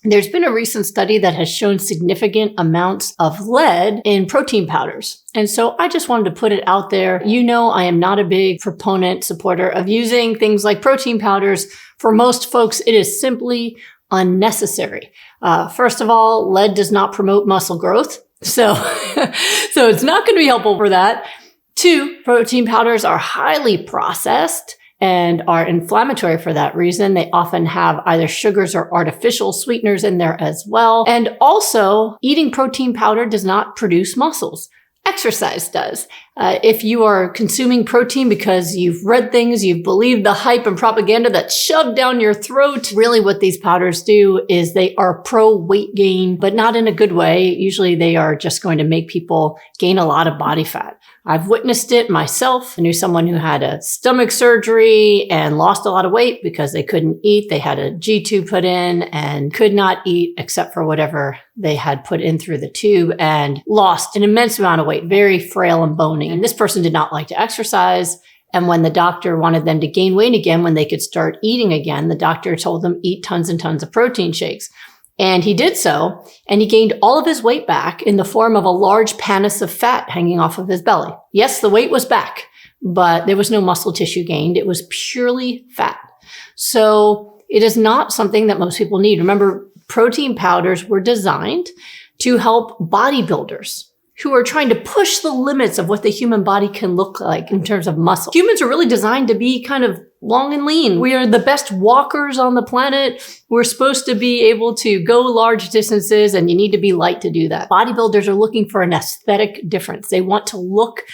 There's been a recent study that has shown significant amounts of lead in protein powders. And so I just wanted to put it out there. You know, I am not a big supporter of using things like protein powders. For most folks, it is simply unnecessary. First of all, lead does not promote muscle growth. So it's not going to be helpful for that. 2, protein powders are highly processed and are inflammatory for that reason. They often have either sugars or artificial sweeteners in there as well. And also, eating protein powder does not produce muscles. Exercise does. If you are consuming protein because you've read things, you've believed the hype and propaganda that's shoved down your throat, really what these powders do is they are pro-weight gain, but not in a good way. Usually they are just going to make people gain a lot of body fat. I've witnessed it myself. I knew someone who had a stomach surgery and lost a lot of weight because they couldn't eat. They had a G-tube put in and could not eat except for whatever they had put in through the tube and lost an immense amount of weight, very frail and bony. And this person did not like to exercise. And when the doctor wanted them to gain weight again, when they could start eating again, the doctor told them eat tons and tons of protein shakes. And he did so, and he gained all of his weight back in the form of a large pannus of fat hanging off of his belly. Yes, the weight was back, but there was no muscle tissue gained. It was purely fat. So it is not something that most people need. Remember, protein powders were designed to help bodybuilders who are trying to push the limits of what the human body can look like in terms of muscle. Humans are really designed to be kind of long and lean. We are the best walkers on the planet. We're supposed to be able to go large distances, and you need to be light to do that. Bodybuilders are looking for an aesthetic difference. They want to look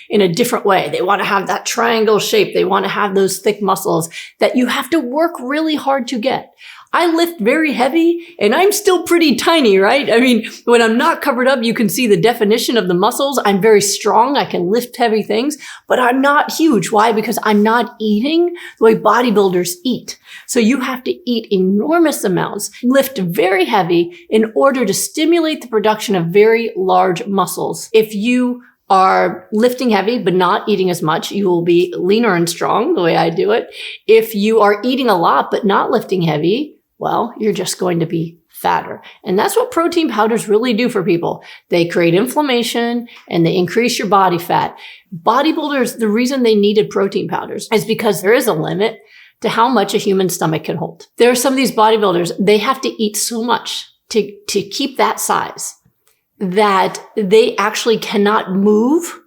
in a different way. They want to have that triangle shape. They want to have those thick muscles that you have to work really hard to get. I lift very heavy and I'm still pretty tiny, right? I mean, when I'm not covered up, you can see the definition of the muscles. I'm very strong. I can lift heavy things, but I'm not huge. Why? Because I'm not eating the way bodybuilders eat. So you have to eat enormous amounts, lift very heavy in order to stimulate the production of very large muscles. If you are lifting heavy but not eating as much, you will be leaner and strong the way I do it. If you are eating a lot but not lifting heavy, well, you're just going to be fatter. And that's what protein powders really do for people. They create inflammation and they increase your body fat. Bodybuilders, the reason they needed protein powders is because there is a limit to how much a human stomach can hold. There are some of these bodybuilders, they have to eat so much to keep that size that they actually cannot move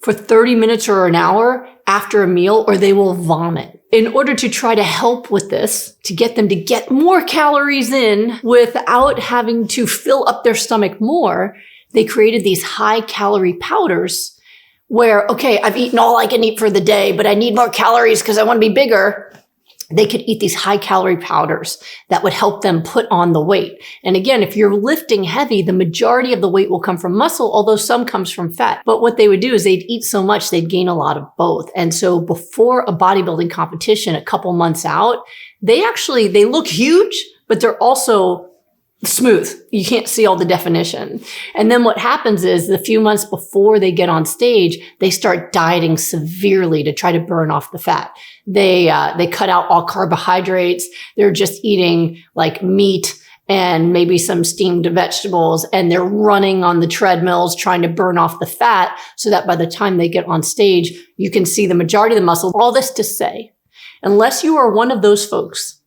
for 30 minutes or an hour after a meal, or they will vomit. In order to try to help with this, to get them to get more calories in without having to fill up their stomach more, they created these high calorie powders where, okay, I've eaten all I can eat for the day, but I need more calories because I want to be bigger. They could eat these high calorie powders that would help them put on the weight. And again, if you're lifting heavy, the majority of the weight will come from muscle, although some comes from fat. But what they would do is they'd eat so much, they'd gain a lot of both. And so before a bodybuilding competition, a couple months out, they look huge, but they're also smooth. You can't see all the definition. And then what happens is the few months before they get on stage, they start dieting severely to try to burn off the fat. They cut out all carbohydrates. They're just eating like meat and maybe some steamed vegetables, and they're running on the treadmills trying to burn off the fat so that by the time they get on stage, you can see the majority of the muscle. All this to say, unless you are one of those folks,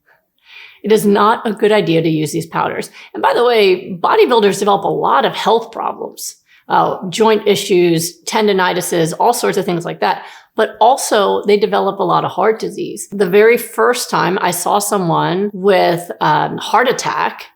it is not a good idea to use these powders. And by the way, bodybuilders develop a lot of health problems, joint issues, tendinitises, all sorts of things like that. But also they develop a lot of heart disease. The very first time I saw someone with heart attack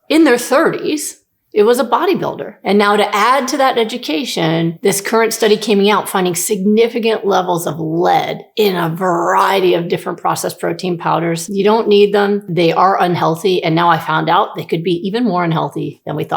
in their 30s, it was a bodybuilder. And now to add to that education, this current study came out finding significant levels of lead in a variety of different processed protein powders. You don't need them. They are unhealthy. And now I found out they could be even more unhealthy than we thought.